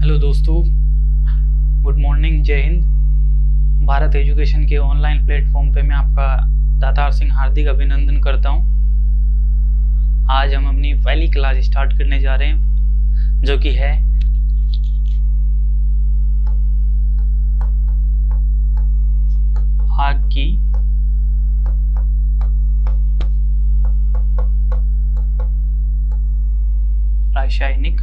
Hello दोस्तों, good morning, जय Hind. Bharat education के ऑनलाइन प्लेटफॉर्म पे मैं आपका दातार सिंह हार्दिक अभिनंदन करता हूं। आज हम अपनी पहली क्लास स्टार्ट करने जा रहे हैं, जो कि है आग की रासायनिक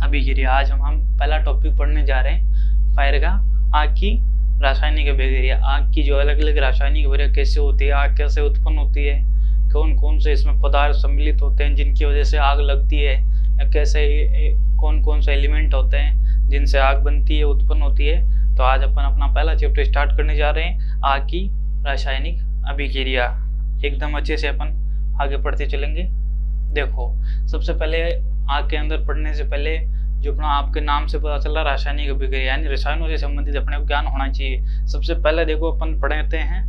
अभिक्रिया। आज हम पहला टॉपिक पढ़ने जा रहे हैं फायर का, आग की रासायनिक अभिक्रिया। आग की जो अलग अलग रासायनिक अभिक्रिया कैसे होती है, आग कैसे उत्पन्न होती है, कौन कौन से इसमें पदार्थ सम्मिलित होते हैं जिनकी वजह से आग लगती है, या कैसे कौन कौन से एलिमेंट होते हैं जिनसे आग बनती है, उत्पन्न होती है। तो आज अपन अपना पहला चैप्टर स्टार्ट करने जा रहे हैं, आग की रासायनिक अभिक्रिया। एकदम अच्छे से अपन आगे पढ़ते चलेंगे। देखो, सबसे पहले आग के अंदर पढ़ने से पहले जो अपना आपके नाम से पता चला रासायनिक अभिक्रिया, यानी रसायनों से संबंधित अपने को ज्ञान होना चाहिए। सबसे पहले देखो, अपन पढ़ते हैं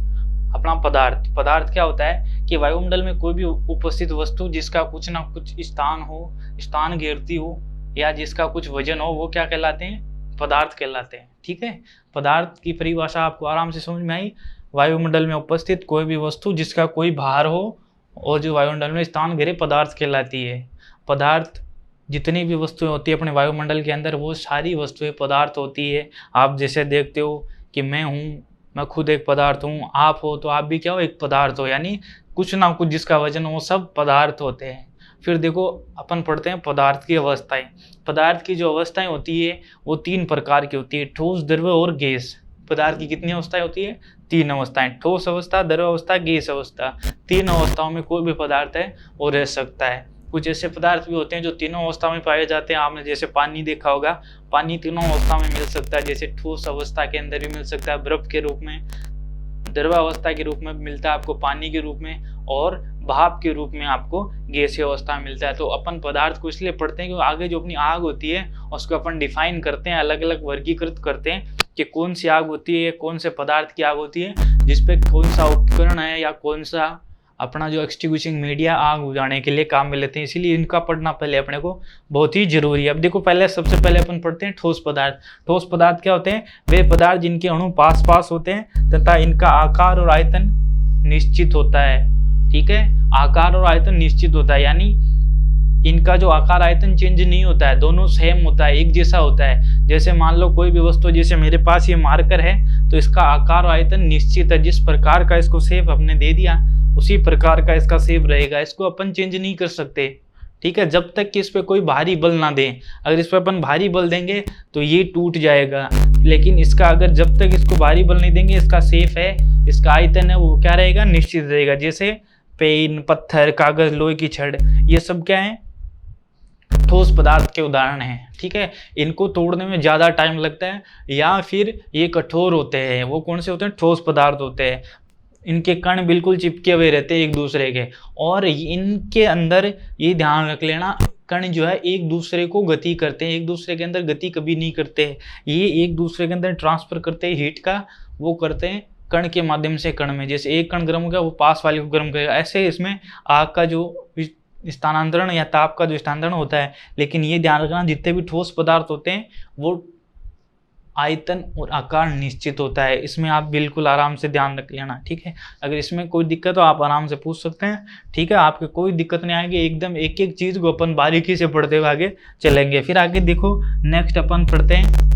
अपना पदार्थ। पदार्थ क्या होता है कि वायुमंडल में कोई भी उपस्थित वस्तु जिसका कुछ ना कुछ स्थान हो, स्थान घेरती हो, या जिसका कुछ वजन हो, वो क्या कहलाते हैं? पदार्थ कहलाते हैं। ठीक है, पदार्थ की परिभाषा आपको आराम से समझ में आई। वायुमंडल में उपस्थित कोई भी वस्तु जिसका कोई भार हो और जो वायुमंडल में स्थान घेरे, पदार्थ कहलाती है। पदार्थ जितनी भी वस्तुएं होती है अपने वायुमंडल के अंदर, वो सारी वस्तुएं पदार्थ होती है। आप जैसे देखते हो कि मैं हूँ, मैं खुद एक पदार्थ हूँ, आप हो तो आप भी क्या हो? एक पदार्थ हो। यानी कुछ ना कुछ जिसका वजन हो, सब पदार्थ होते हैं। फिर देखो, अपन पढ़ते हैं पदार्थ की अवस्थाएं। पदार्थ की जो अवस्थाएं होती है वो 3 प्रकार की होती है, ठोस, द्रव और गैस। पदार्थ की कितनी अवस्थाएं होती है? 3 अवस्थाएं, ठोस अवस्था, द्रव अवस्था, गैस अवस्था। 3 अवस्थाओं में कोई भी पदार्थ है वो रह सकता है। कुछ ऐसे पदार्थ भी होते हैं जो तीनों अवस्था में पाए जाते हैं। आपने जैसे पानी देखा होगा, पानी तीनों अवस्था में मिल सकता है। जैसे ठोस अवस्था के अंदर भी मिल सकता है बर्फ के रूप में, द्रव अवस्था के रूप में मिलता है आपको पानी के रूप में, और भाप के रूप में आपको गैसीय अवस्था में मिलता है। तो अपन पदार्थ को इसलिए पढ़ते हैं क्योंकि आगे जो अपनी आग होती है उसको अपन डिफाइन करते हैं, अलग अलग वर्गीकृत करते हैं कि कौन सी आग होती है, कौन से पदार्थ की आग होती है, जिसपे कौन सा उपकरण है या कौन सा अपना जो एक्सटिंग्विशिंग मीडिया आग बुझाने के लिए काम में लेते हैं। इसीलिए इनका पढ़ना पहले अपने को बहुत ही जरूरी है। अब देखो, सबसे पहले अपन पढ़ते हैं ठोस पदार्थ। ठोस पदार्थ क्या होते हैं? वे पदार्थ जिनके अणु पास पास होते हैं तथा इनका आकार और आयतन निश्चित होता है। ठीक है, आकार और आयतन निश्चित होता है, यानी इनका जो आकार आयतन चेंज नहीं होता है, दोनों सेम होता है, एक जैसा होता है। जैसे मान लो कोई भी वस्तु, जैसे मेरे पास ये मार्कर है, तो इसका आकार और आयतन निश्चित है। जिस प्रकार का इसको शेप अपने दे दिया उसी प्रकार का इसका शेप रहेगा, इसको अपन चेंज नहीं कर सकते। ठीक है, जब तक कि इस पर कोई भारी बल ना दें। अगर इस पर अपन भारी बल देंगे तो ये टूट जाएगा, लेकिन इसका अगर जब तक इसको भारी बल नहीं देंगे, इसका शेप है, इसका आयतन है, वो क्या रहेगा? निश्चित रहेगा। जैसे पेन, पत्थर, कागज, लोहे की छड़, ये सब क्या है? ठोस पदार्थ के उदाहरण हैं। ठीक है, इनको तोड़ने में ज़्यादा टाइम लगता है या फिर ये कठोर होते हैं। वो कौन से होते हैं? ठोस पदार्थ होते हैं। इनके कण बिल्कुल चिपके हुए रहते हैं एक दूसरे के, और इनके अंदर ये ध्यान रख लेना, कण जो है एक दूसरे को गति करते हैं, एक दूसरे के अंदर गति कभी नहीं करते हैं। ये एक दूसरे के अंदर ट्रांसफर करते हैं हीट का, वो करते हैं कण के माध्यम से कण में। जैसे एक कण गर्म हो गया, वो पास वाले को गर्म करेगा। ऐसे इसमें आग का जो स्थानांतरण या ताप का जो स्थानांतरण होता है। लेकिन ये ध्यान रखना, जितने भी ठोस पदार्थ होते हैं वो आयतन और आकार निश्चित होता है। इसमें आप बिल्कुल आराम से ध्यान रख लेना। ठीक है, अगर इसमें कोई दिक्कत हो आप आराम से पूछ सकते हैं। ठीक है, आपके कोई दिक्कत नहीं आएगी। एकदम एक एक चीज को अपन बारीकी से पढ़ते हुए आगे चलेंगे। फिर आगे देखो, नेक्स्ट अपन पढ़ते हैं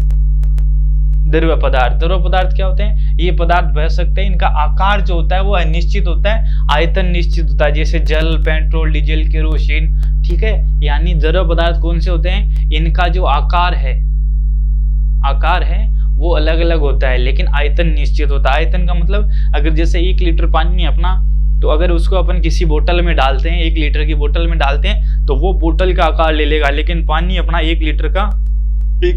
द्रव पदार्थ। द्रव पदार्थ क्या होते हैं? ये पदार्थ बह सकते हैं, इनका आकार जो होता है वो अनिश्चित होता है, आयतन निश्चित होता है। जैसे जल, पेट्रोल, डीजल, केरोसिन। ठीक है, यानी द्रव पदार्थ कौन से होते हैं? इनका जो आकार है वो अलग अलग होता है, लेकिन आयतन निश्चित होता है। आयतन का मतलब, अगर जैसे 1 लीटर पानी है अपना, तो अगर उसको अपन किसी बोतल में डालते हैं, 1 लीटर की बोतल में डालते हैं, तो वो बोतल का आकार ले लेगा, लेकिन पानी अपना 1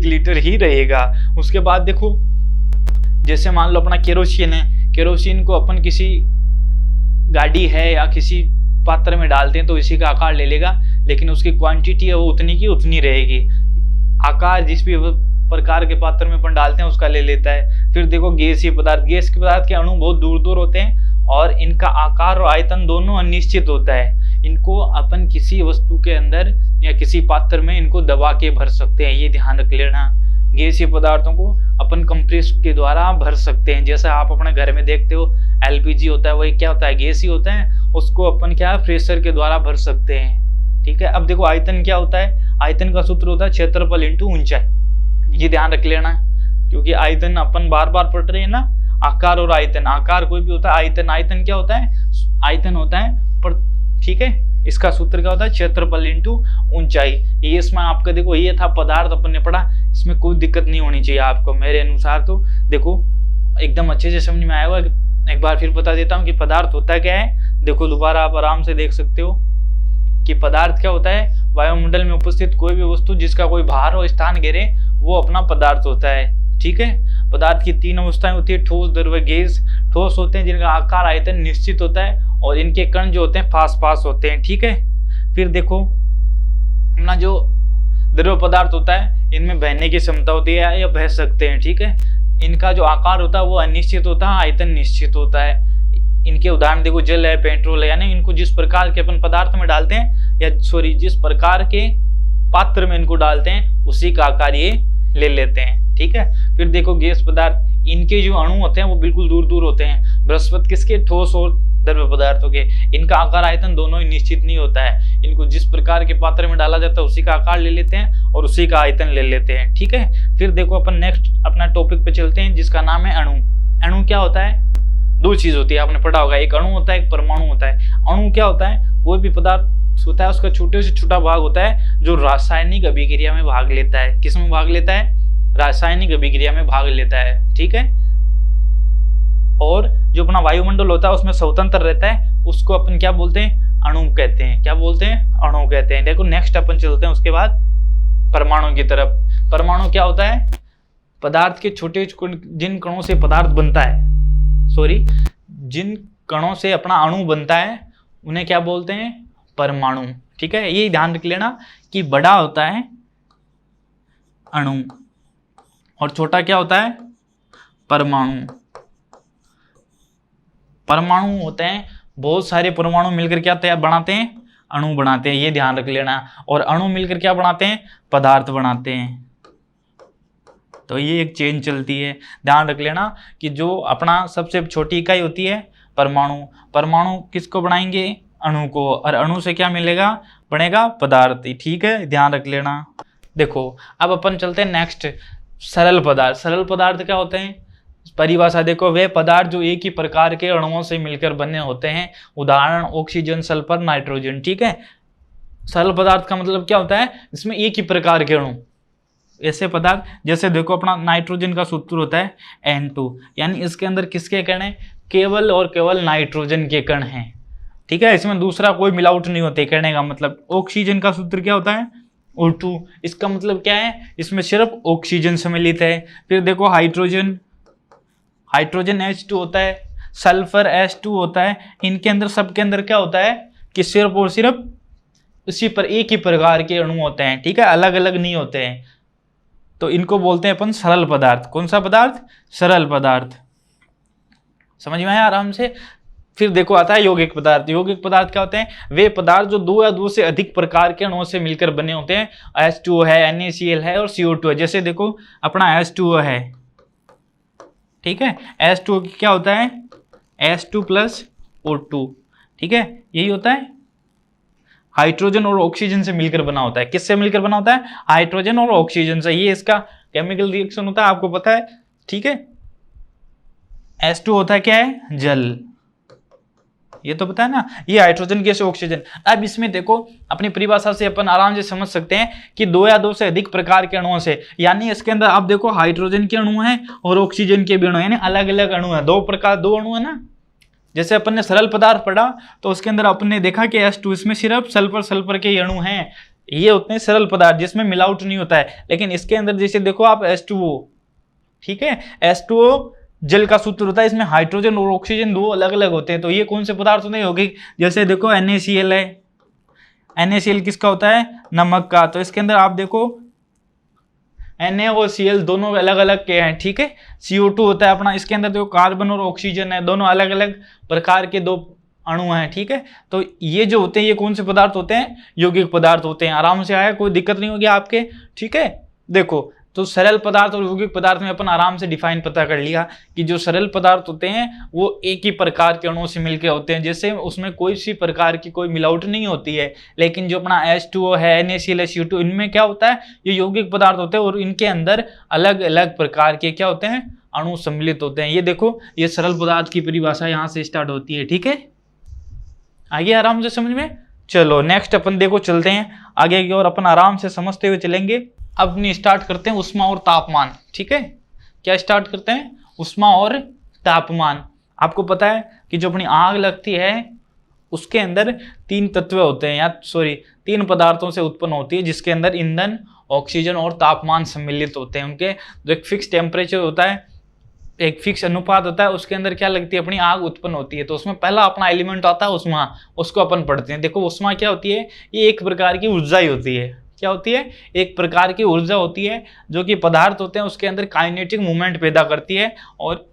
लीटर ही रहेगा। उसके बाद देखो, जैसे मान लो अपना केरोसिन है, केरोसिन को अपन किसी गाड़ी है या किसी पात्र में डालते हैं तो इसी का आकार ले लेगा, लेकिन उसकी क्वांटिटी है वो उतनी की उतनी रहेगी। आकार जिस भी प्रकार के पात्र में अपन डालते हैं उसका ले लेता है। फिर देखो, गैसीय पदार्थ। गैस के पदार्थ के अणु बहुत दूर दूर होते हैं और इनका आकार और आयतन दोनों अनिश्चित होता है। इनको अपन किसी वस्तु के अंदर या किसी पात्र में इनको दबा के भर सकते हैं, ये ध्यान रख लेना। गैसीय पदार्थों को अपन कंप्रेस के द्वारा भर सकते हैं। जैसे आप अपने घर में देखते हो एलपीजी होता है, वही क्या होता है, गैसीय होता है, उसको अपन क्या है प्रेशर के द्वारा भर सकते हैं। ठीक है, अब देखो आयतन क्या होता है, आयतन का सूत्र होता है क्षेत्रफल इंटू ऊंचाई, ये ध्यान रख लेना, क्योंकि आयतन अपन बार बार पढ़ रहे हैं ना, आकार और आयतन, आकार कोई भी होता है, आयतन आयतन क्या होता है, आयतन होता है पर, ठीक है, इसका सूत्र क्या होता है क्षेत्रफल इंटू ऊंचाई। ये इसमें आपका देखो ये था पदार्थ अपन ने पढ़ा, इसमें कोई दिक्कत नहीं होनी चाहिए आपको मेरे अनुसार, तो देखो एकदम अच्छे से समझ में आया होगा। एक बार फिर बता देता हूँ कि पदार्थ होता क्या है। देखो दोबारा आप आराम से देख सकते हो कि पदार्थ क्या होता है, वायुमंडल में उपस्थित कोई भी वस्तु जिसका कोई भार और स्थान घेरे वो अपना पदार्थ होता है। ठीक है, पदार्थ की 3 अवस्थाएं होती है, ठोस, द्रव, गैस। ठोस होते हैं जिनका आकार आयतन निश्चित होता है और इनके कण जो होते हैं फास फास होते हैं। ठीक है, फिर देखो अपना जो द्रव पदार्थ होता है इनमें बहने की क्षमता होती है या बह सकते हैं। ठीक है, इनका जो आकार होता है वो अनिश्चित होता है, आयतन निश्चित होता है। इनके उदाहरण देखो जल है, पेट्रोल है, यानी इनको जिस प्रकार के अपन पदार्थ में डालते हैं या सॉरी जिस प्रकार के पात्र में इनको डालते हैं उसी का आकार ये ले लेते हैं। ठीक है, फिर देखो गैस पदार्थ, इनके जो अणु होते हैं वो बिल्कुल दूर दूर होते हैं। बृहस्पति किसके, ठोस और द्रव्य पदार्थों के। इनका आकार आयतन दोनों ही निश्चित नहीं होता है, इनको जिस प्रकार के पात्र में डाला जाता है उसी का आकार ले लेते हैं और उसी का आयतन ले लेते हैं। ठीक है, फिर देखो अपन नेक्स्ट अपना टॉपिक पे चलते हैं जिसका नाम है अणु। अणु क्या होता है, 2 चीज होती है, आपने पढ़ा होगा, एक अणु होता है, एक परमाणु होता है। अणु क्या होता है, कोई भी पदार्थ होता है उसका छोटे से छोटा भाग होता है जो रासायनिक अभिक्रिया में भाग लेता है। किस में भाग लेता है, रासायनिक अभिक्रिया में भाग लेता है। ठीक है, और जो अपना वायुमंडल होता है उसमें स्वतंत्र रहता है, उसको अपन क्या बोलते हैं, अणु कहते हैं। क्या बोलते हैं, अणु कहते हैं। देखो नेक्स्ट अपन चलते हैं उसके बाद परमाणु की तरफ। परमाणु क्या होता है, पदार्थ के छोटे जिन कणों से पदार्थ बनता है, सॉरी जिन कणों से अपना अणु बनता है उन्हें क्या बोलते हैं, परमाणु। ठीक है, ये ध्यान रख लेना कि बड़ा होता है अणु और छोटा क्या होता है, परमाणु। परमाणु होते हैं, बहुत सारे परमाणु मिलकर क्या तैयार बनाते हैं, अणु बनाते हैं, ये ध्यान रख लेना। और अणु मिलकर क्या बनाते हैं, पदार्थ बनाते हैं। तो ये एक चेन चलती है, ध्यान रख लेना कि जो अपना सबसे छोटी इकाई होती है परमाणु, परमाणु किसको बनाएंगे, अणु को, और अणु से क्या मिलेगा, बनेगा पदार्थ। ठीक है, ध्यान रख लेना। देखो अब अपन चलते हैं नेक्स्ट, सरल पदार्थ। सरल पदार्थ क्या होते हैं, परिभाषा देखो, वे पदार्थ जो एक ही प्रकार के अणुओं से मिलकर बने होते हैं। उदाहरण ऑक्सीजन, सल्फर, नाइट्रोजन। ठीक है, सरल पदार्थ का मतलब क्या होता है, इसमें एक ही प्रकार के अणु, ऐसे पदार्थ जैसे देखो अपना नाइट्रोजन का सूत्र होता है N2, यानी इसके अंदर किसके कण हैं, केवल और केवल नाइट्रोजन के कण हैं। ठीक है, इसमें दूसरा कोई मिलावट नहीं होती, कहने का मतलब। ऑक्सीजन का सूत्र क्या होता है, O2, इसका मतलब क्या है, इसमें सिर्फ ऑक्सीजन सम्मिलित है। फिर देखो हाइड्रोजन, हाइड्रोजन H2 होता है, सल्फर H2 होता है। इनके अंदर सबके अंदर क्या होता है कि सिर्फ और सिर्फ इसी पर एक ही प्रकार के अणु होते हैं। ठीक है, अलग अलग नहीं होते हैं, तो इनको बोलते हैं अपन सरल पदार्थ। कौन सा पदार्थ, सरल पदार्थ। समझ में आया आराम से। फिर देखो आता है यौगिक पदार्थ। यौगिक पदार्थ क्या होते हैं, वे पदार्थ जो 2 या 2 से अधिक प्रकार के अणुओं से मिलकर बने होते हैं। H2O है, NaCl है और CO2 है। जैसे देखो अपना H2O है, ठीक है, H2O क्या होता है, H2 + O2। ठीक है, यही होता है, हाइड्रोजन और ऑक्सीजन से मिलकर बना होता है। किससे मिलकर बना होता है, हाइड्रोजन और ऑक्सीजन से। ये इसका केमिकल रिएक्शन होता है, आपको पता है। ठीक है, H2 होता है क्या है, जल, ये तो पता है ना, ये हाइड्रोजन गैस ऑक्सीजन। अब इसमें देखो अपनी परिभाषा से अपन आराम से समझ सकते हैं कि 2 या 2 से अधिक प्रकार के अणुओं से, यानी इसके अंदर आप देखो हाइड्रोजन के अणु हैं और ऑक्सीजन के भी अणु, यानी अलग अलग अणु है, 2 प्रकार 2 अणु है ना। जैसे अपन ने सरल पदार्थ पढ़ा तो उसके अंदर अपन ने देखा कि H2 इसमें सिर्फ सल्फर के अणु हैं, ये होते हैं सरल पदार्थ जिसमें मिलावट नहीं होता है। लेकिन इसके अंदर जैसे देखो आप H2O, ठीक है, H2O जल का सूत्र होता है, इसमें हाइड्रोजन और ऑक्सीजन 2 अलग अलग होते हैं। तो ये कौन से पदार्थ होते हैं, यौगिक। जैसे देखो NaCl है, NaCl किसका होता है, नमक का। तो इसके अंदर आप देखो NaOCl दोनों अलग अलग के हैं, ठीक है। CO2 होता है अपना, इसके अंदर जो कार्बन और ऑक्सीजन है, दोनों अलग अलग प्रकार के दो अणु हैं, ठीक है। तो ये जो होते हैं ये कौन से पदार्थ होते हैं? यौगिक पदार्थ होते हैं। आराम से आया, कोई दिक्कत नहीं होगी आपके, ठीक है। देखो, तो सरल पदार्थ और यौगिक पदार्थ में अपन आराम से डिफाइन पता कर लिया कि जो सरल पदार्थ होते हैं वो एक ही प्रकार के अणुओं से मिलके होते हैं, जैसे उसमें कोई सी प्रकार की कोई मिलावट नहीं होती है। लेकिन जो अपना H2O है, NaCl है, CO2, इनमें क्या होता है? ये यौगिक पदार्थ होते हैं और इनके अंदर अलग अलग प्रकार के क्या होते हैं? अणु सम्मिलित होते हैं। ये देखो, ये सरल पदार्थ की परिभाषा यहाँ से स्टार्ट होती है, ठीक है। आगे आराम से समझ में। चलो नेक्स्ट अपन देखो चलते हैं आगे की ओर, अपन आराम से समझते हुए चलेंगे। अपनी स्टार्ट करते हैं उष्मा और तापमान, ठीक है। क्या स्टार्ट करते हैं? उष्मा और तापमान। आपको पता है कि जो अपनी आग लगती है उसके अंदर तीन तत्व होते हैं, या सॉरी तीन पदार्थों से उत्पन्न होती है, जिसके अंदर ईंधन, ऑक्सीजन और तापमान सम्मिलित होते हैं। उनके जो एक फिक्स टेम्परेचर होता है, एक फिक्स अनुपात होता है, उसके अंदर क्या लगती है? अपनी आग उत्पन्न होती है। तो उसमें पहला अपना एलिमेंट आता है उष्मा, उसको अपन पढ़ते हैं। देखो उष्मा क्या होती है? ये एक प्रकार की ऊर्जा ही होती है। क्या होती है? एक प्रकार की ऊर्जा होती है जो कि पदार्थ होते हैं उसके अंदर काइनेटिक मूवमेंट पैदा करती है, और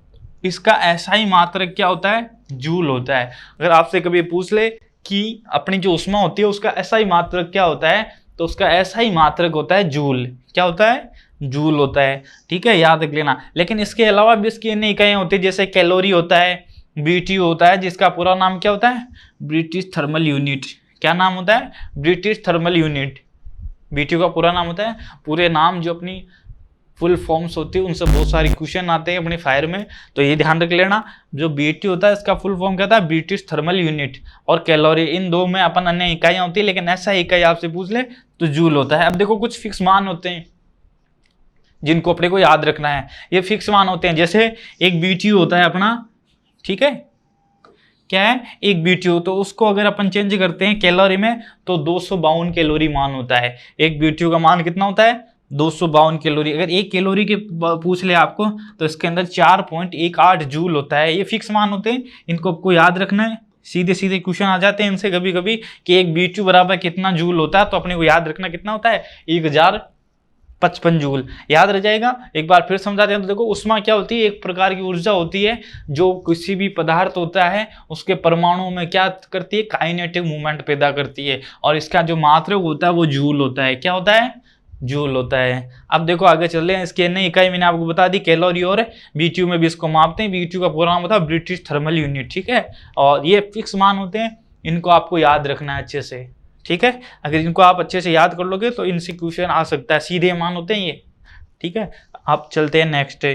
इसका ऐसा ही मात्रक क्या होता है? जूल होता है। अगर आपसे कभी पूछ ले कि अपनी जो उष्मा होती है उसका ऐसा ही मात्रक क्या होता है, तो उसका ऐसा ही मात्रक होता है जूल। क्या होता है? जूल होता है, ठीक है, याद रख लेना। लेकिन इसके अलावा भी इसकी अन्य इकाइयाँ होती है, जैसे कैलोरी होता है, BTU होता है, जिसका पूरा नाम क्या होता है? British thermal unit. क्या नाम होता है? British thermal unit. BTU का पूरा नाम होता है। पूरे नाम जो अपनी फुल फॉर्म्स होती है उनसे बहुत सारे क्वेश्चन आते हैं अपनी फायर में, तो ये ध्यान रख लेना। जो BTU होता है इसका फुल फॉर्म क्या था? British thermal unit. और कैलोरी, इन दो में अपन अन्य इकाइयाँ होती है, लेकिन ऐसा इकाई आपसे पूछ ले तो जूल होता है। अब देखो कुछ फिक्स मान होते हैं जिनको अपने को याद रखना है। ये फिक्स मान होते हैं, जैसे एक BTU होता है अपना, ठीक है। क्या है? एक BTU, तो उसको अगर अपन चेंज करते हैं कैलोरी में तो 252 कैलोरी मान होता है। एक BTU का मान कितना होता है? 252 कैलोरी। अगर एक कैलोरी के पूछ ले आपको तो इसके अंदर 4.18 जूल होता है। ये फिक्स मान होते हैं, इनको आपको याद रखना है। सीधे सीधे क्वेश्चन आ जाते हैं इनसे कभी कभी कि एक BTU बराबर कितना जूल होता है, तो अपने को याद रखना कितना होता है? 1055 जूल। याद रह जाएगा। एक बार फिर समझाते हैं। तो देखो उष्मा क्या होती है? एक प्रकार की ऊर्जा होती है जो किसी भी पदार्थ होता है उसके परमाणुओं में क्या करती है? काइनेटिक मूवमेंट पैदा करती है, और इसका जो मात्रक होता है वो जूल होता है। क्या होता है? जूल होता है। अब देखो आगे चल रहे हैं। इसकी अन्य इकाई मैंने आपको बता दी, कैलोरी और BTU में भी इसको मापते हैं। BTU का पूरा नाम होता है ब्रिटिश थर्मल यूनिट, ठीक है। और ये फिक्स मान होते हैं, इनको आपको याद रखना है अच्छे से, ठीक है। अगर इनको आप अच्छे से याद कर लोगे तो इनसे क्वेश्चन आ सकता है। सीधे मान होते हैं ये, ठीक है। आप चलते हैं नेक्स्ट।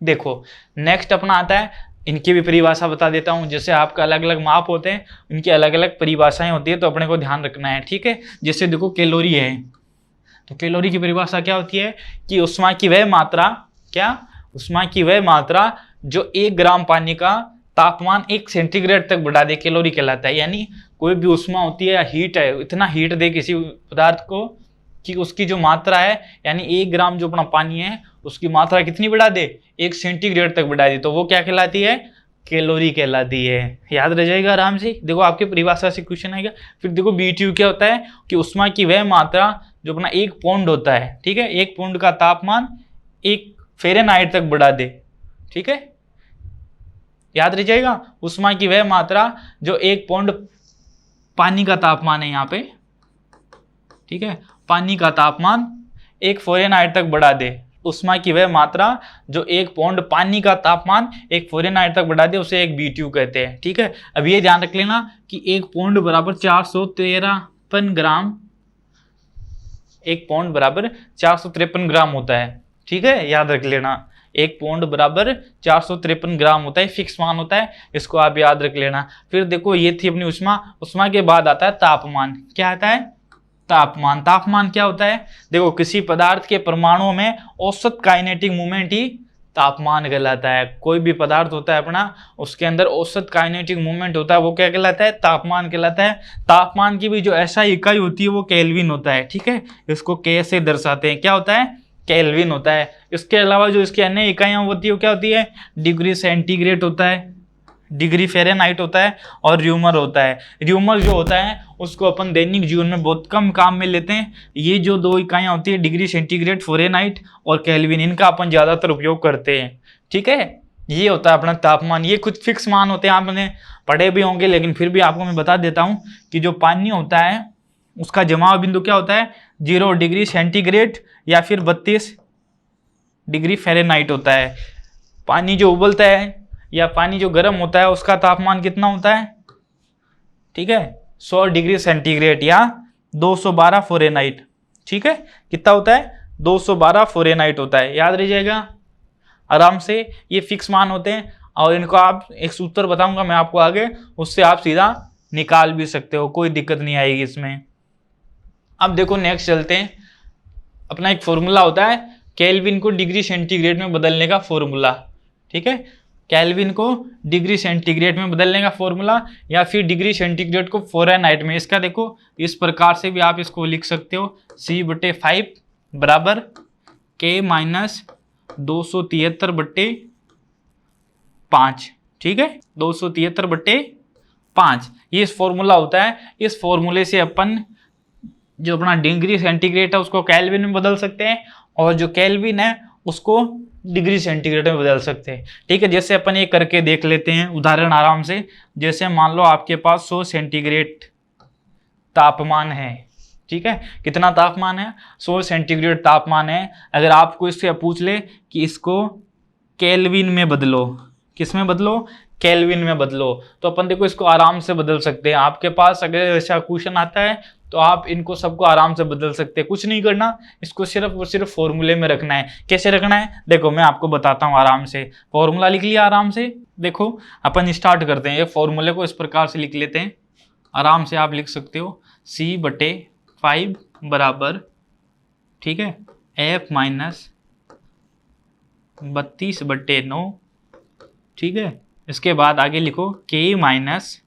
देखो नेक्स्ट अपना आता है, इनकी भी परिभाषा बता देता हूँ। जैसे आपका अलग अलग माप होते हैं, इनकी अलग अलग परिभाषाएं होती है, तो अपने को ध्यान रखना है, ठीक है। जैसे देखो कैलोरी है, तो कैलोरी की परिभाषा क्या होती है कि उष्मा की वह मात्रा, क्या? उष्मा की वह मात्रा जो 1 ग्राम पानी का तापमान 1 सेंटीग्रेड तक बढ़ा दे, कैलोरी कहलाता है। यानी कोई भी उष्मा होती है या हीट है, इतना हीट दे किसी पदार्थ को कि उसकी जो मात्रा है, यानी 1 ग्राम जो अपना पानी है उसकी मात्रा कितनी बढ़ा दे? 1 सेंटीग्रेड तक बढ़ा दे, तो वो क्या कहलाती है? कैलोरी कहलाती है। याद रह जाएगा आराम से। देखो आपके परिभाषा से क्वेश्चन आएगा। फिर देखो BTU क्या होता है कि उष्मा की वह मात्रा जो अपना 1 पाउंड होता है, ठीक है, 1 पाउंड का तापमान 1 फ़ारेनहाइट तक बढ़ा दे, ठीक है। याद रह जाएगा। उष्मा की वह मात्रा जो 1 पाउंड पानी का तापमान है यहाँ पे, ठीक है, पानी का तापमान 1 फ़ारेनहाइट तक बढ़ा दे। उष्मा की वह मात्रा जो 1 पाउंड पानी का तापमान 1 फ़ारेनहाइट तक बढ़ा दे उसे एक BTU कहते हैं, ठीक है। अब ये ध्यान रख लेना कि 1 पाउंड बराबर 453 ग्राम, 1 पाउंड बराबर 453 ग्राम होता है, ठीक है। याद रख लेना 1 पाउंड बराबर 453 ग्राम होता है, फिक्स मान होता है, इसको आप याद रख लेना। फिर देखो ये थी अपनी उष्मा। उष्मा के बाद आता है तापमान। क्या आता है? तापमान। तापमान क्या होता है? देखो किसी पदार्थ के परमाणुओं में औसत काइनेटिक मूवमेंट ही तापमान कहलाता है। कोई भी पदार्थ होता है अपना, उसके अंदर औसत काइनेटिक मूवमेंट होता है, वो क्या कहलाता है? तापमान कहलाता है। तापमान की भी जो ऐसा इकाई होती है वो केल्विन होता है, ठीक है। इसको K से दर्शाते हैं। क्या होता है? केल्विन होता है। इसके अलावा जो इसकी अन्य इकाइयाँ होती है वो क्या होती है? डिग्री सेंटीग्रेड होता है, डिग्री फ़ारेनहाइट होता है और र्यूमर होता है। र्यूमर जो होता है उसको अपन दैनिक जीवन में बहुत कम काम में लेते हैं। ये जो दो इकाइयाँ होती है डिग्री सेंटीग्रेड, फ़ारेनहाइट और केल्विन, इनका अपन ज़्यादातर उपयोग करते हैं। ठीक है, ये होता है अपना तापमान। ये कुछ फिक्स मान होते हैं, आपने पढ़े भी होंगे, लेकिन फिर भी आपको मैं बता देता हूँ कि जो पानी होता है उसका जमाव बिंदु क्या होता है, 0 डिग्री सेंटीग्रेड या फिर 32 डिग्री फ़ारेनहाइट होता है। पानी जो उबलता है या पानी जो गर्म होता है उसका तापमान कितना होता है, ठीक है, 100 डिग्री सेंटीग्रेड या 212 फ़ारेनहाइट। ठीक है, कितना होता है, 212 फ़ारेनहाइट होता है। याद रह जाएगा आराम से, ये फिक्स मान होते हैं और इनको आप एक सूत्र बताऊंगा मैं आपको आगे, उससे आप सीधा निकाल भी सकते हो, कोई दिक्कत नहीं आएगी इसमें। अब देखो नेक्स्ट चलते हैं, अपना एक फॉर्मूला होता है केल्विन को डिग्री सेंटीग्रेड में बदलने का फॉर्मूला। ठीक है, केल्विन को डिग्री सेंटीग्रेड में बदलने का फॉर्मूला या फिर डिग्री सेंटीग्रेड को फ़ारेनहाइट में, इसका देखो इस प्रकार से भी आप इसको लिख सकते हो, C/5 बराबर K माइनस 273/5। ठीक है, 273/5 ये फॉर्मूला होता है। इस फॉर्मूले से अपन जो अपना डिग्री सेंटीग्रेड है उसको केल्विन में बदल सकते हैं और जो केल्विन है उसको डिग्री सेंटीग्रेड में बदल सकते हैं। ठीक है, जैसे अपन ये करके देख लेते हैं उदाहरण आराम से। जैसे मान लो आपके पास 100 सेंटीग्रेड तापमान है। ठीक है, कितना तापमान है, 100 सेंटीग्रेड तापमान है। अगर आपको इससे पूछ ले कि इसको केल्विन में बदलो, किस में बदलो, केल्विन में बदलो, तो अपन देखो इसको आराम से बदल सकते हैं। आपके पास अगर ऐसा क्वेश्चन आता है तो आप इनको सबको आराम से बदल सकते हैं, कुछ नहीं करना, इसको सिर्फ और सिर्फ फॉर्मूले में रखना है। कैसे रखना है, देखो मैं आपको बताता हूँ आराम से। फॉर्मूला लिख लिया आराम से, देखो अपन स्टार्ट करते हैं। ये फॉर्मूले को इस प्रकार से लिख लेते हैं, आराम से आप लिख सकते हो, C/5 बराबर, ठीक है, F माइनस 32/9। ठीक है, इसके बाद आगे लिखो K माइनस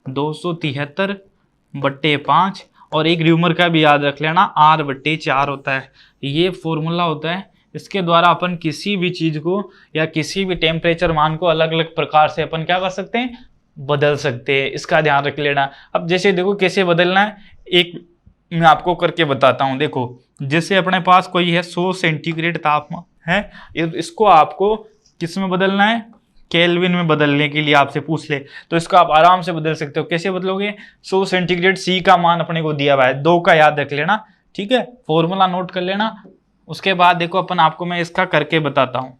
273/5 और एक र्यूमर का भी याद रख लेना, R/4 होता है। ये फॉर्मूला होता है, इसके द्वारा अपन किसी भी चीज़ को या किसी भी टेम्परेचर मान को अलग अलग प्रकार से अपन क्या कर सकते हैं, बदल सकते हैं। इसका ध्यान रख लेना। अब जैसे देखो कैसे बदलना है, एक मैं आपको करके बताता हूँ। देखो जैसे अपने पास कोई है 100 सेंटीग्रेड तापमान है, इसको आपको किस में बदलना है, केल्विन में बदलने के लिए आपसे पूछ ले तो इसको आप आराम से बदल सकते हो। कैसे बदलोगे, 100 सेंटीग्रेड C का मान अपने को दिया हुआ है, 2 का याद रख लेना। ठीक है, फॉर्मूला नोट कर लेना। उसके बाद देखो अपन आपको मैं इसका करके बताता हूँ।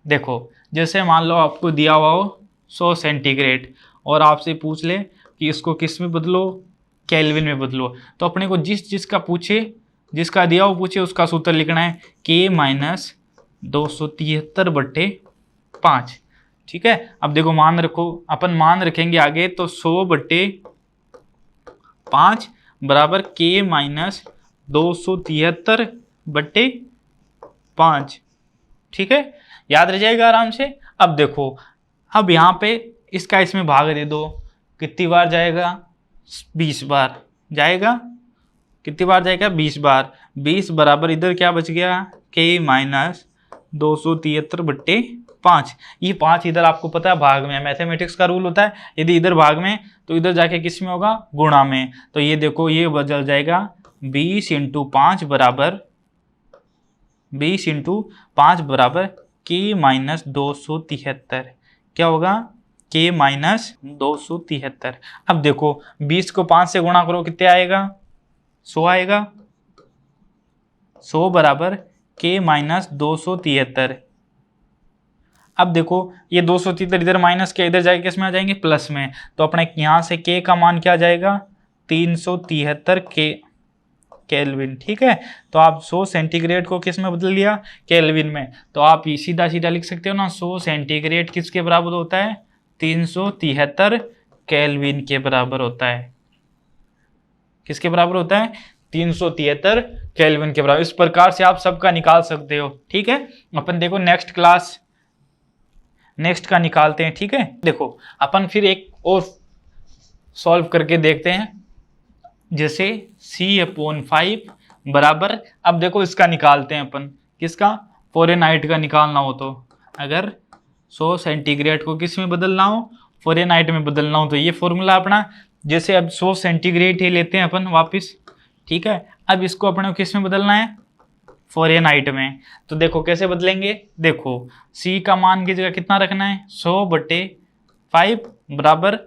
देखो जैसे मान लो आपको दिया हुआ हो 100 सेंटीग्रेड और आपसे पूछ ले कि इसको किस में बदलो, केल्विन में बदलो, तो अपने को जिस चीज़ का पूछे, जिसका दिया हो पूछे, उसका सूत्र लिखना है K माइनस 273/5। ठीक है, अब देखो मान रखो, अपन मान रखेंगे आगे तो 100/5 बराबर K माइनस 273/5। ठीक है, याद रह जाएगा आराम से। अब देखो, अब यहाँ पे इसका इसमें भाग दे दो, कितनी बार जाएगा, 20 बार जाएगा। कितनी बार जाएगा, 20 बार। 20 बराबर इधर क्या बच गया, K माइनस 273/5। ये 5 इधर आपको पता है भाग में, मैथमेटिक्स का रूल होता है, यदि इधर भाग में तो इधर जाके किस में होगा, गुणा में। तो ये देखो ये बदल जाएगा 20 × 5 बराबर, 20 × 5 बराबर K माइनस 273। क्या होगा, K माइनस 273। अब देखो 20 को 5 से गुणा करो, कितने आएगा, 100 आएगा। 100 बराबर K माइनस 273। अब देखो ये 273 इधर माइनस के इधर जाएगा, किस में आ जाएंगे, प्लस में। तो अपने यहाँ से K का मान क्या जाएगा, 373 केल्विन। ठीक है, तो आप 100 सेंटीग्रेड को किस में बदल लिया, केल्विन में। तो आप सीधा सीधा लिख सकते हो ना, 100 सेंटीग्रेड किसके बराबर होता है, 373 केल्विन के बराबर होता है। किसके बराबर होता है, 373 केल्विन के बराबर। इस प्रकार से आप सबका निकाल सकते हो। ठीक है, अपन देखो नेक्स्ट का निकालते हैं। ठीक है, देखो अपन फिर एक और सॉल्व करके देखते हैं। जैसे C/5 बराबर, अब देखो इसका निकालते हैं अपन, किसका, फ़ारेनहाइट का निकालना हो तो। अगर 100 सेंटीग्रेड को किस में बदलना हो, फ़ारेनहाइट में बदलना हो। तो ये फॉर्मूला अपना, जैसे अब 100 सेंटीग्रेड ही लेते हैं अपन वापस, ठीक है। अब इसको अपने किस में बदलना है, फ़ारेनहाइट में। तो देखो कैसे बदलेंगे, देखो C का मान की जगह कितना रखना है, 100/5 बराबर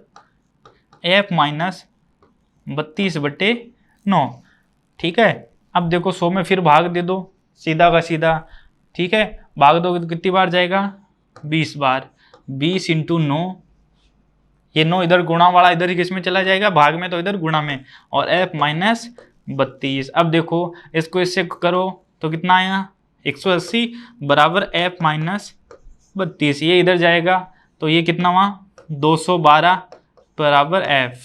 F माइनस 32/9, ठीक है। अब देखो 100 में फिर भाग दे दो, सीधा का सीधा, ठीक है। भाग दोगे तो कितनी बार जाएगा, 20 बार। 20 × 9, ये 9 इधर गुणा वाला इधर ही किस में चला जाएगा, भाग में, तो इधर गुणा में, और F माइनस 32। अब देखो इसको इससे करो तो कितना आया, 180 बराबर F माइनस 32, ये इधर जाएगा तो ये कितना हुआ, 212 बराबर F।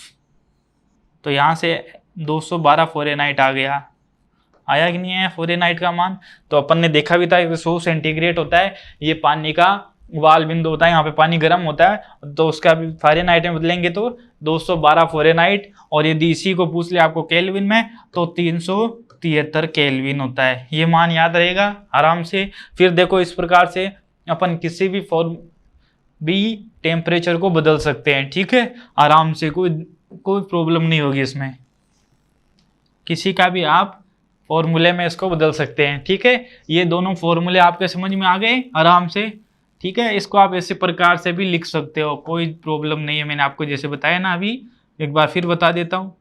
तो यहाँ से 212 फ़ारेनहाइट आ गया, आया कि नहीं है फ़ारेनहाइट का मान। तो अपन ने देखा भी था 100 सेंटीग्रेड होता है, ये पानी का उबाल बिंदु होता है, यहाँ पे पानी गर्म होता है, तो उसका भी फ़ारेनहाइट में बदलेंगे तो 212 फ़ारेनहाइट, और यदि इसी को पूछ ले आपको केल्विन में तो 373 केल्विन होता है। ये मान याद रहेगा आराम से। फिर देखो इस प्रकार से अपन किसी भी टेम्परेचर को बदल सकते हैं, ठीक है, आराम से, कोई प्रॉब्लम नहीं होगी इसमें, किसी का भी आप फॉर्मूले में इसको बदल सकते हैं, ठीक है। ये दोनों फॉर्मूले आपके समझ में आ गए आराम से, ठीक है। इसको आप ऐसे प्रकार से भी लिख सकते हो, कोई प्रॉब्लम नहीं है। मैंने आपको जैसे बताया ना, अभी एक बार फिर बता देता हूँ,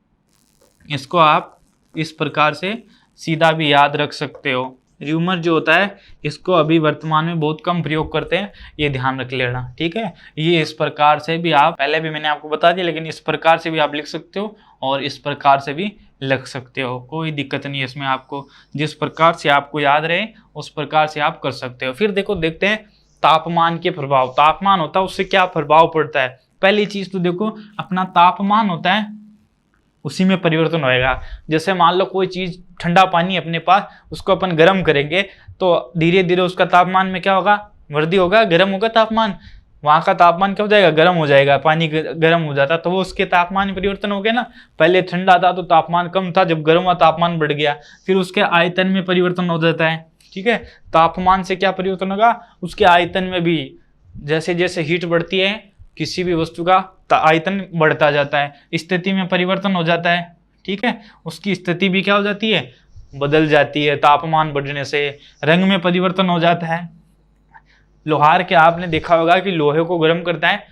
इसको आप इस प्रकार से सीधा भी याद रख सकते हो। र्यूमर जो होता है इसको अभी वर्तमान में बहुत कम प्रयोग करते हैं, ये ध्यान रख लेना, ठीक है। ये इस प्रकार से भी आप, पहले भी मैंने आपको बता दिया, लेकिन इस प्रकार से भी आप लिख सकते हो और इस प्रकार से भी लिख सकते हो, कोई दिक्कत नहीं है इसमें। आपको जिस प्रकार से आपको याद रहे उस प्रकार से आप कर सकते हो। फिर देखो देखते हैं तापमान के प्रभाव। तापमान होता है उससे क्या प्रभाव पड़ता है। पहली चीज तो देखो अपना तापमान होता है उसी में परिवर्तन होएगा। जैसे मान लो कोई चीज ठंडा पानी अपने पास, उसको अपन गर्म करेंगे तो धीरे धीरे उसका तापमान में क्या होगा, वृद्धि होगा, गर्म होगा तापमान, वहाँ का तापमान क्या हो जाएगा, गर्म हो जाएगा। पानी गर्म हो जाता तो वो उसके तापमान में परिवर्तन हो गया ना। पहले ठंडा था तो तापमान कम था, जब गर्म हुआ तापमान बढ़ गया, फिर उसके आयतन में परिवर्तन हो जाता है, ठीक है। तापमान से क्या परिवर्तन होगा, उसके आयतन में भी, जैसे जैसे हीट बढ़ती है किसी भी वस्तु का आयतन बढ़ता जाता है, स्थिति में परिवर्तन हो जाता है, ठीक है। उसकी स्थिति भी क्या हो जाती है, बदल जाती है तापमान बढ़ने से। रंग में परिवर्तन हो जाता है। लोहार के आपने देखा होगा कि लोहे को गर्म करता है,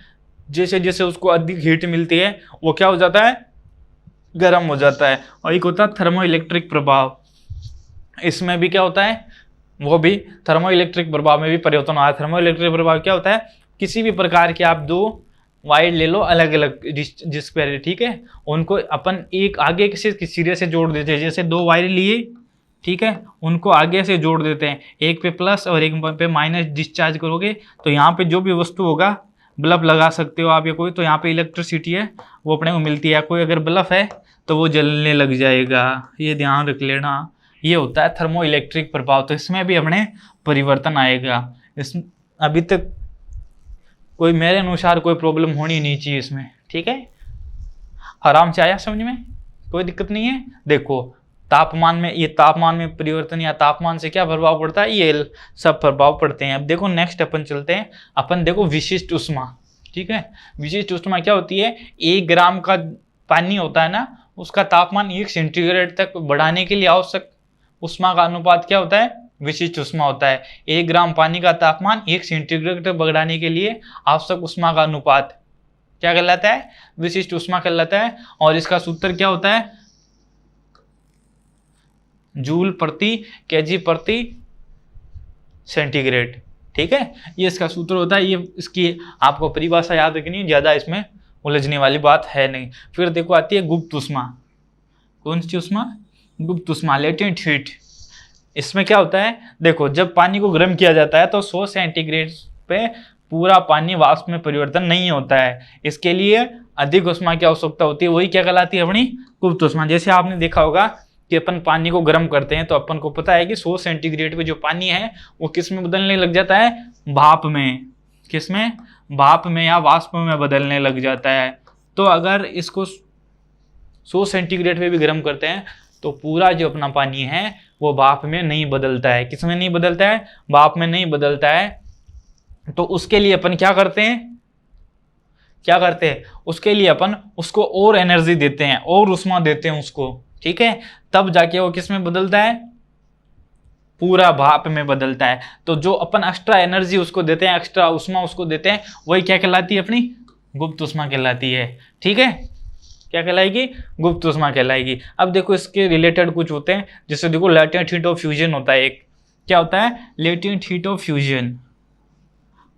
जैसे जैसे उसको अधिक हीट मिलती है वो क्या हो जाता है, गर्म हो जाता है। और एक होता है थर्मो इलेक्ट्रिक प्रभाव, इसमें भी क्या होता है, वो भी थर्मो इलेक्ट्रिक प्रभाव में भी परिवर्तन होता है। थर्मो इलेक्ट्रिक प्रभाव क्या होता है, किसी भी प्रकार के आप दो वायर ले लो अलग अलग डिस्क पे, ठीक है, उनको अपन एक आगे से सिरे से जोड़ देते हैं। जैसे दो वायर लिए, ठीक है, उनको आगे से जोड़ देते हैं, एक पे प्लस और एक पे माइनस डिस्चार्ज करोगे तो यहाँ पे जो भी वस्तु होगा, बल्ब लगा सकते हो आप या कोई, तो यहाँ पे इलेक्ट्रिसिटी है वो अपने को मिलती है। कोई अगर बल्ब है तो वो जलने लग जाएगा, ये ध्यान रख लेना। ये होता है थर्मो इलेक्ट्रिक प्रभाव। तो इसमें भी अपने परिवर्तन आएगा। इस अभी तक कोई मेरे अनुसार कोई प्रॉब्लम होनी नहीं चाहिए इसमें, ठीक है। आराम से आया समझ में, कोई दिक्कत नहीं है। देखो तापमान में, ये तापमान में परिवर्तन या तापमान से क्या प्रभाव पड़ता है, ये सब प्रभाव पड़ते हैं। अब देखो नेक्स्ट अपन चलते हैं, अपन देखो विशिष्ट ऊष्मा, ठीक है। विशिष्ट ऊष्मा क्या होती है, 1 ग्राम का पानी होता है ना, उसका तापमान 1 सेंटीग्रेड तक बढ़ाने के लिए आवश्यक ऊष्मा का अनुपात क्या होता है, विशिष्ट ऊष्मा होता है। 1 ग्राम पानी का तापमान 1 सेंटीग्रेड तक बढ़ाने के लिए आवश्यक ऊष्मा का अनुपात क्या कहलाता है, विशिष्ट ऊष्मा कहलाता है। और इसका सूत्र क्या होता है, जूल प्रति केजी प्रति सेंटीग्रेड, ठीक है, ये इसका सूत्र होता है। ये इसकी आपको परिभाषा याद रखनी है, ज्यादा इसमें उलझने वाली बात है नहीं। फिर देखो आती है गुप्त ऊष्मा। कौन सी ऊष्मा, गुप्त ऊष्मा, लेटेंट हीट। इसमें क्या होता है, देखो जब पानी को गर्म किया जाता है तो 100 सेंटीग्रेड पे पूरा पानी वाष्प में परिवर्तन नहीं होता है। इसके लिए अधिक ऊष्मा की आवश्यकता होती है, वही क्या कहलाती है, अपनी गुप्त ऊष्मा। जैसे आपने देखा होगा कि अपन पानी को गर्म करते हैं तो अपन को पता है कि 100 सेंटीग्रेड पे जो पानी है वो किस में बदलने लग जाता है, भाप में। किस में, भाप में या वाष्प में बदलने लग जाता है। तो अगर इसको 100 सेंटीग्रेड पे भी गर्म करते हैं तो पूरा जो अपना पानी है वो भाप में नहीं बदलता है। किस में नहीं बदलता है, भाप में नहीं बदलता है, तो उसके लिए अपन क्या करते हैं, उसके लिए अपन उसको और एनर्जी देते हैं और उष्मा देते हैं उसको, ठीक है, तब जाके वो किस में बदलता है, पूरा भाप में बदलता है। तो जो अपन एक्स्ट्रा एनर्जी उसको देते हैं, एक्स्ट्रा उष्मा उसको देते हैं, वही क्या कहलाती है, अपनी गुप्त उष्मा कहलाती है, ठीक है, क्या कहलाएगी, गुप्त उष्मा कहलाएगी। अब देखो इसके रिलेटेड कुछ होते हैं, जैसे देखो लेटेंट हीट ऑफ फ्यूजन होता है एक, क्या होता है, लेटेंट हीट ऑफ फ्यूजन,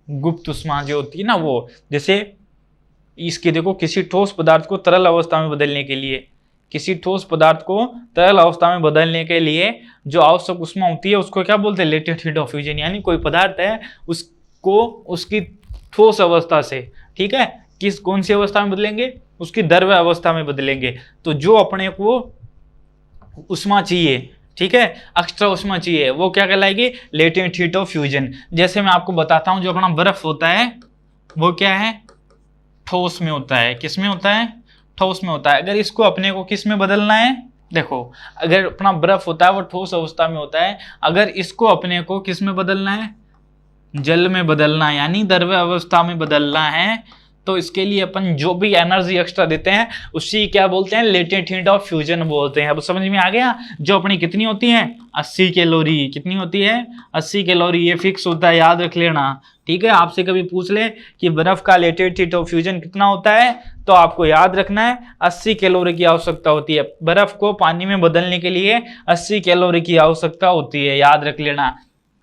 गुप्त उष्मा जो होती है ना वो, जैसे इसके देखो किसी ठोस पदार्थ को तरल अवस्था में बदलने के लिए, किसी ठोस पदार्थ को तरल अवस्था में बदलने के लिए जो आवश्यक उष्मा होती है उसको क्या बोलते हैं, लेटेंट हीट ऑफ फ्यूजन। यानी कोई पदार्थ है उसको उसकी ठोस अवस्था से, ठीक है, कौन सी अवस्था में बदलेंगे, उसकी द्रव्य अवस्था में बदलेंगे। तो जो अपने को उष्मा चाहिए, ठीक है, एक्स्ट्रा उष्मा चाहिए, वो क्या कहलाएगी, लेटेंट हीट ऑफ फ्यूजन। जैसे मैं आपको बताता हूं, जो अपना बर्फ होता है वो क्या है, ठोस में होता है, किस में होता है, ठोस में होता है। अगर इसको अपने को किस में बदलना है, देखो अगर अपना बर्फ होता है वो ठोस अवस्था में होता है, अगर इसको अपने को किस में बदलना है, जल में बदलना है, यानी द्रव्य अवस्था में बदलना है, तो इसके लिए अपन जो भी एनर्जी एक्स्ट्रा देते हैं उसी क्या बोलते हैं, लेटेंट हीट ऑफ फ्यूजन बोलते हैं। अब समझ में आ गया, जो अपनी कितनी होती है, 80 कैलोरी, कितनी होती है, 80 कैलोरी, ये फिक्स होता है, याद रख लेना, ठीक है। आपसे कभी पूछ ले कि बर्फ का लेटेंट हीट ऑफ फ्यूजन कितना होता है, तो आपको याद रखना है 80 कैलोरी की आवश्यकता होती है। बर्फ को पानी में बदलने के लिए 80 कैलोरी की आवश्यकता होती है, याद रख लेना,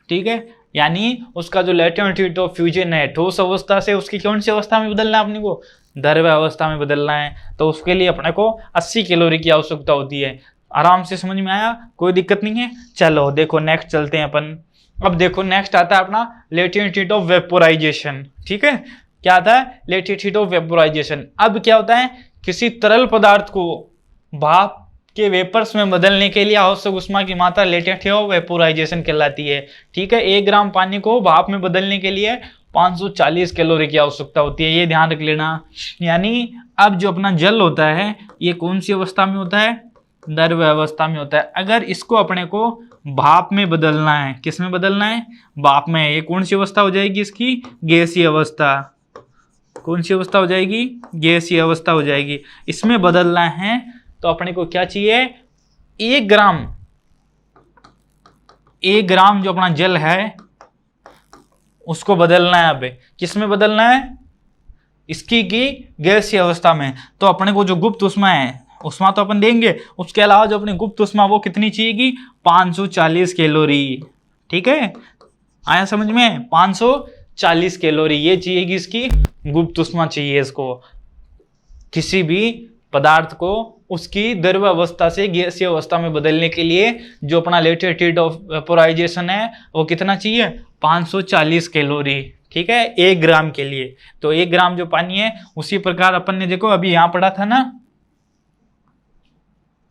ठीक है। यानी उसका जो लेटेंट हीट ऑफ फ्यूजन है, ठोस अवस्था से उसकी कौन सी अवस्था में बदलना है, अपने को द्रव्य अवस्था में बदलना है, तो उसके लिए अपने को 80 कैलोरी की आवश्यकता होती है। आराम से समझ में आया, कोई दिक्कत नहीं है। चलो देखो नेक्स्ट चलते हैं अपन। अब देखो नेक्स्ट आता है अपना लेटेंट हीट ऑफ वेपोराइजेशन, ठीक है, क्या आता है, लेटेंट हीट ऑफ वेपोराइजेशन। अब क्या होता है, किसी तरल पदार्थ को भाप के वेपर्स में बदलने के लिए आवश्यक उष्मा की मात्रा लेटेंट हीट ऑफ वेपोराइजेशन कहलाती है, ठीक है। 1 ग्राम पानी को भाप में बदलने के लिए 540 कैलोरी की आवश्यकता होती है, ये ध्यान रख लेना। यानी अब जो अपना जल होता है ये कौन सी अवस्था में होता है, द्रव्य अवस्था में होता है। अगर इसको अपने को भाप में बदलना है, किस में बदलना है, भाप में, ये कौन सी अवस्था हो जाएगी इसकी, गैसीय अवस्था। कौन सी अवस्था हो जाएगी, गैसीय अवस्था हो जाएगी। इसमें बदलना है तो अपने को क्या चाहिए, 1 ग्राम जो अपना जल है उसको बदलना है। अब किस में बदलना है, इसकी की गैसीय अवस्था में। तो अपने को जो गुप्त उष्मा है, उष्मा तो अपन देंगे, उसके अलावा जो अपनी गुप्त उष्मा वो कितनी चाहिएगी, 540 कैलोरी, ठीक है, आया समझ में, 540 कैलोरी ये चाहिएगी, इसकी गुप्त उष्मा चाहिए इसको। किसी भी पदार्थ को उसकी द्रव्य अवस्था से गैसीय अवस्था में बदलने के लिए जो अपना लेटेंट हीट ऑफ वेपोराइजेशन है वो कितना चाहिए, 540 कैलोरी, ठीक है, 1 ग्राम के लिए। तो 1 ग्राम जो पानी है उसी प्रकार अपन ने देखो अभी यहां पढ़ा था ना,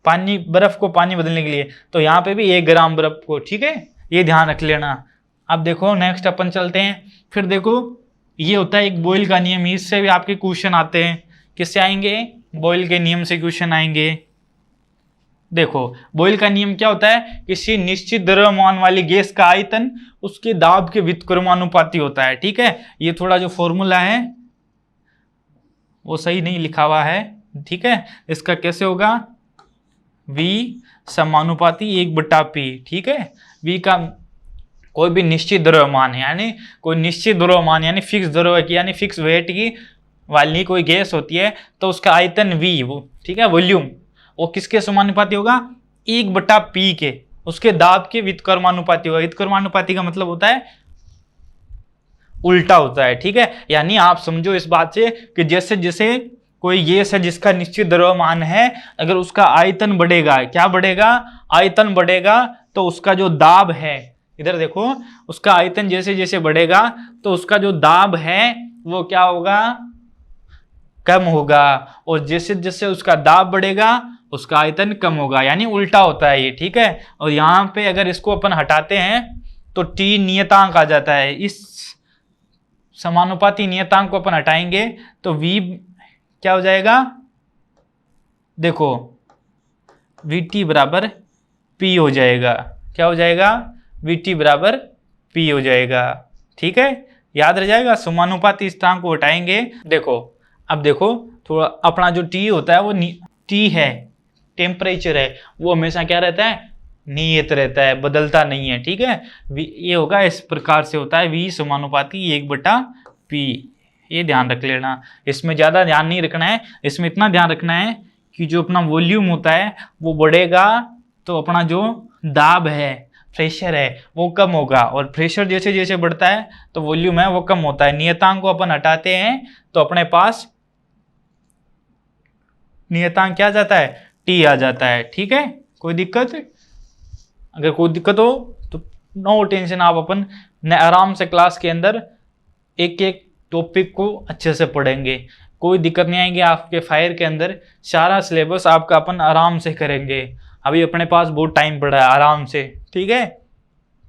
पानी, बर्फ को पानी बदलने के लिए, तो यहाँ पे भी 1 ग्राम बर्फ को, ठीक है, ये ध्यान रख लेना। अब देखो नेक्स्ट अपन चलते हैं। फिर देखो ये होता है एक बॉयल का नियम, इससे भी आपके क्वेश्चन आते हैं। किससे आएंगे, बॉयल के नियम से क्वेश्चन आएंगे। देखो बॉयल का नियम क्या होता है, किसी निश्चित द्रव्यमान वाली गैस का आयतन उसके दाब के व्युत्क्रमानुपाती होता है, ठीक है। ये थोड़ा जो फॉर्मूला है वो सही नहीं लिखा हुआ है, ठीक है। इसका कैसे होगा, V समानुपाती 1/P, ठीक है। V का कोई भी निश्चित द्रव्यमान है, यानी कोई निश्चित द्रव्यमान यानी फिक्स द्रव्य की, यानी फिक्स वेट की वाली कोई गैस होती है तो उसका आयतन V, वो ठीक है, वॉल्यूम, वो किसके समानुपाती होगा, 1/P के, उसके दाब के व्युत्क्रमानुपाती होगा। व्युत्क्रमानुपाती का मतलब होता है उल्टा होता है, ठीक है। यानी आप समझो इस बात से कि जैसे जैसे कोई गैस है जिसका निश्चित द्रव्यमान है, अगर उसका आयतन बढ़ेगा, क्या बढ़ेगा, आयतन बढ़ेगा, तो उसका जो दाब है, इधर देखो, उसका आयतन जैसे जैसे बढ़ेगा तो उसका जो दाब है वो क्या होगा, कम होगा, और जैसे जैसे उसका दाब बढ़ेगा उसका आयतन कम होगा, यानी उल्टा होता है ये, ठीक है। और यहाँ पे अगर इसको अपन हटाते हैं तो T नियतांक आ जाता है, इस समानुपाती नियतांक को अपन हटाएंगे तो V क्या हो जाएगा, देखो VT बराबर P हो जाएगा, क्या हो जाएगा, VT बराबर P हो जाएगा, ठीक है। याद रह जाएगा। समानुपाती स्थिरांक को हटाएंगे। देखो अब देखो थोड़ा अपना जो टी होता है वो टी है, टेम्परेचर है, वो हमेशा क्या रहता है, नियत रहता है, बदलता नहीं है। ठीक है, ये होगा इस प्रकार से होता है V समानुपाती 1/P। ये ध्यान रख लेना, इसमें ज्यादा ध्यान नहीं रखना है, इसमें इतना ध्यान रखना है कि जो अपना वॉल्यूम होता है वो बढ़ेगा तो अपना जो दाब है, प्रेशर है, वो कम होगा, और प्रेशर जैसे जैसे बढ़ता है तो वॉल्यूम है वो कम होता है। नियतांक को अपन हटाते हैं तो अपने पास नियतांक क्या आ जाता है, टी आ जाता है। ठीक है, कोई दिक्कत? अगर कोई दिक्कत हो तो नो टेंशन, आप अपन आराम से क्लास के अंदर एक एक टॉपिक को अच्छे से पढ़ेंगे, कोई दिक्कत नहीं आएगी आपके फायर के अंदर। सारा सिलेबस आपका अपन आराम से करेंगे, अभी अपने पास बहुत टाइम पड़ा है आराम से। ठीक है,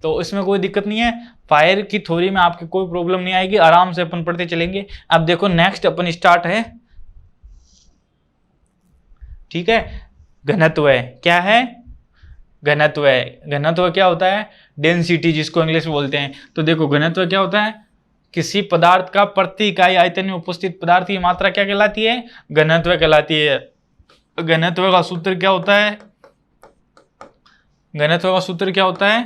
तो इसमें कोई दिक्कत नहीं है, फायर की थ्योरी में आपकी कोई प्रॉब्लम नहीं आएगी, आराम से अपन पढ़ते चलेंगे। अब देखो नेक्स्ट अपन स्टार्ट है, ठीक है, घनत्व है। क्या है, घनत्व है। घनत्व क्या होता है, डेंसिटी जिसको इंग्लिश में बोलते हैं। तो देखो घनत्व क्या होता है, किसी पदार्थ का प्रति इकाई आयतन में उपस्थित पदार्थ की मात्रा क्या कहलाती है, घनत्व कहलाती है। घनत्व का सूत्र क्या होता है, घनत्व का सूत्र क्या होता है,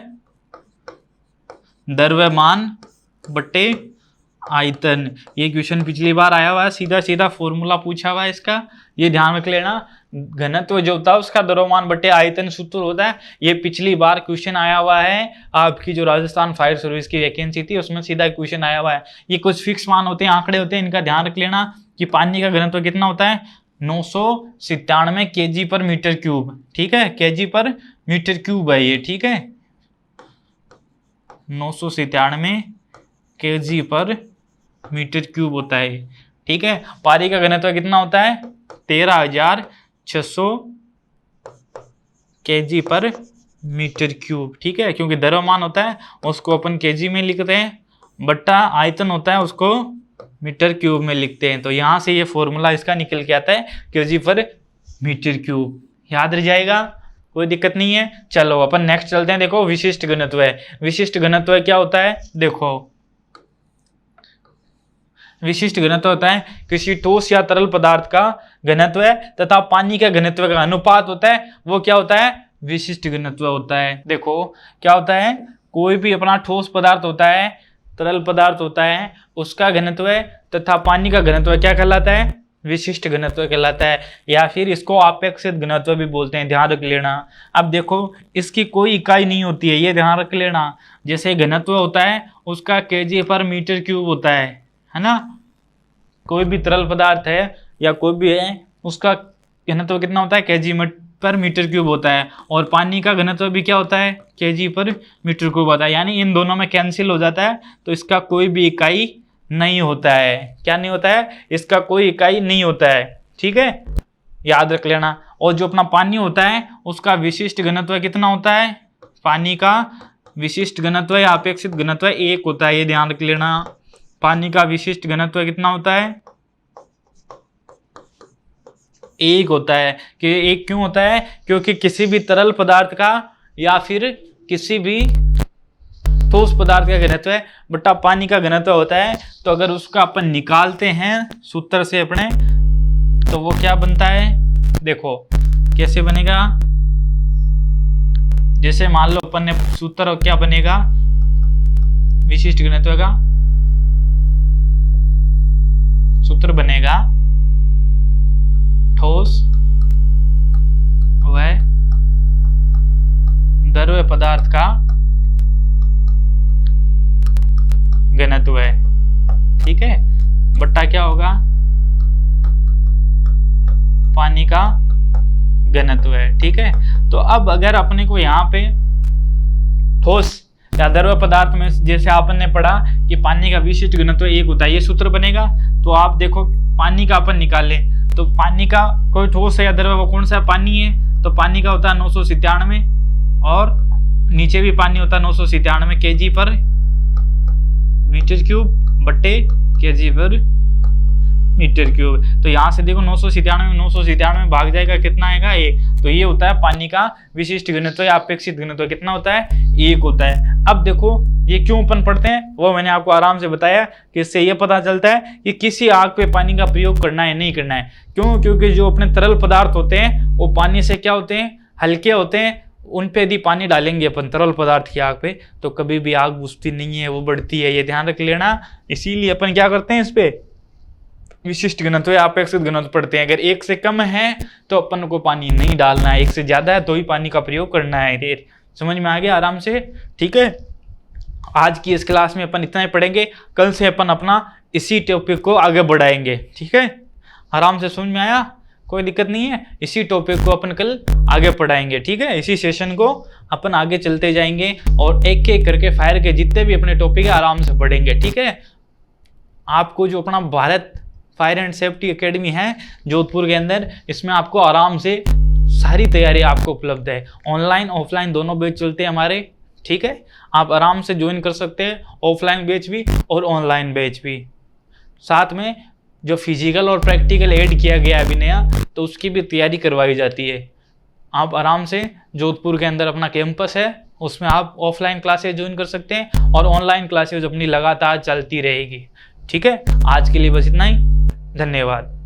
द्रव्यमान बट्टे आयतन। ये क्वेश्चन पिछली बार आया हुआ है, सीधा सीधा फॉर्मूला पूछा हुआ है इसका, ये ध्यान रख लेना। घनत्व जो होता है उसका द्रव्यमान बट्टे आयतन सूत्र होता है। ये पिछली बार क्वेश्चन आया हुआ है, आपकी जो राजस्थान फायर सर्विस की वैकेंसी थी उसमें सीधा क्वेश्चन आया हुआ है। ये कुछ फिक्स मान होते हैं, आंकड़े होते हैं, इनका ध्यान रख लेना कि पानी का घनत्व कितना होता है, 997 kg/m³। ठीक है, kg/m³ है ये। ठीक है, 997 kg/m³ होता है। ठीक है, पानी का घनत्व कितना होता है, 13,600 kg/m³। ठीक है, क्योंकि द्रव्यमान होता है उसको अपन kg में लिखते हैं, बट्टा आयतन होता है उसको m³ में लिखते हैं। तो यहां से ये फॉर्मूला इसका निकल के आता है kg/m³। याद रह जाएगा, कोई दिक्कत नहीं है। चलो अपन नेक्स्ट चलते हैं। देखो विशिष्ट घनत्व है। विशिष्ट घनत्व क्या होता है, देखो विशिष्ट घनत्व होता है किसी ठोस या तरल पदार्थ का घनत्व है तथा पानी का घनत्व का अनुपात होता है, वो क्या होता है, विशिष्ट घनत्व होता है। देखो क्या होता है, कोई भी अपना ठोस पदार्थ होता है, तरल पदार्थ होता है, उसका घनत्व है तथा पानी का घनत्व क्या कहलाता है, विशिष्ट घनत्व कहलाता है, या फिर इसको अपेक्षित घनत्व भी बोलते हैं। ध्यान रख लेना। अब देखो इसकी कोई इकाई नहीं होती है, ये ध्यान रख लेना। जैसे घनत्व होता है उसका kg/m³ होता है ना। कोई भी तरल पदार्थ है या कोई भी है उसका घनत्व कितना होता है, kg/m³ होता है, और पानी का घनत्व भी क्या होता है, kg/m³ होता है। यानी इन दोनों में कैंसिल हो जाता है, तो इसका कोई भी इकाई नहीं होता है। क्या नहीं होता है, इसका कोई इकाई नहीं होता है। ठीक है, याद रख लेना। और जो अपना पानी होता है उसका विशिष्ट घनत्व कितना होता है, पानी का विशिष्ट घनत्व या अपेक्षित घनत्व 1 होता है, ये ध्यान रख लेना। पानी का विशिष्ट घनत्व कितना होता है, 1 होता है। कि 1 क्यों होता है, क्योंकि किसी भी तरल पदार्थ का या फिर किसी भी ठोस पदार्थ का घनत्व है बट्टा पानी का घनत्व होता है। तो अगर उसका अपन निकालते हैं सूत्र से अपने, तो वो क्या बनता है, देखो कैसे बनेगा। जैसे मान लो अपन ने सूत्र क्या बनेगा विशिष्ट घनत्व का, सूत्र बनेगा ठोस व द्रव्य पदार्थ का घनत्व है। ठीक है, बट्टा क्या होगा, पानी का घनत्व है। ठीक है, तो अब अगर अपने को यहाँ पे ठोस या द्रव्य पदार्थ में जैसे आपने पढ़ा कि पानी का विशिष्ट घनत्व 1 होता है, ये सूत्र बनेगा। तो आप देखो पानी का अपन निकाल लें, तो पानी का कोई ठोस है या द्रव्य, वो कौन सा पानी है, तो पानी का होता है 997, और नीचे भी पानी होता है 997 kg/m³ बट्टे kg/m³। तो यहाँ से देखो 997 में भाग जाएगा, कितना आएगा, 1। तो ये होता है पानी का विशिष्ट घनत्व या अपेक्षित घनत्व, कितना होता है, 1 होता है। अब देखो ये क्यों अपन पढ़ते हैं वो मैंने आपको आराम से बताया कि इससे ये पता चलता है कि किसी आग पे पानी का प्रयोग करना है नहीं करना है। क्यों? क्योंकि जो अपने तरल पदार्थ होते हैं वो पानी से क्या होते हैं, हल्के होते हैं। उन पे यदि पानी डालेंगे अपन तरल पदार्थ की आग पे तो कभी भी आग बुझती नहीं है, वो बढ़ती है, ये ध्यान रख लेना। इसीलिए अपन क्या करते हैं, इस पे विशिष्ट घनत्व या अपेक्षित घनत्व पढ़ते हैं। अगर 1 से कम है तो अपन को पानी नहीं डालना है, 1 से ज्यादा है तो ही पानी का प्रयोग करना है। समझ में आ गया आराम से? ठीक है, आज की इस क्लास में अपन इतना ही पढ़ेंगे। कल से अपन अपना इसी टॉपिक को आगे बढ़ाएंगे। ठीक है, आराम से समझ में आया? कोई दिक्कत नहीं है। इसी टॉपिक को अपन कल आगे पढ़ाएंगे। ठीक है, इसी सेशन को अपन आगे चलते जाएंगे और एक एक करके फायर के जितने भी अपने टॉपिक है आराम से पढ़ेंगे। ठीक है, आपको जो अपना Bharat fire and safety academy है जोधपुर के अंदर, इसमें आपको आराम से सारी तैयारी आपको उपलब्ध है। ऑनलाइन ऑफलाइन दोनों बैच चलते हैं हमारे। ठीक है, आप आराम से ज्वाइन कर सकते हैं, ऑफलाइन बैच भी और ऑनलाइन बैच भी। साथ में जो फिजिकल और प्रैक्टिकल ऐड किया गया है अभी नया, तो उसकी भी तैयारी करवाई जाती है। आप आराम से जोधपुर के अंदर अपना कैंपस है, उसमें आप ऑफलाइन क्लासेस ज्वाइन कर सकते हैं और ऑनलाइन क्लासेस अपनी लगातार चलती रहेगी। ठीक है, आज के लिए बस इतना ही। धन्यवाद।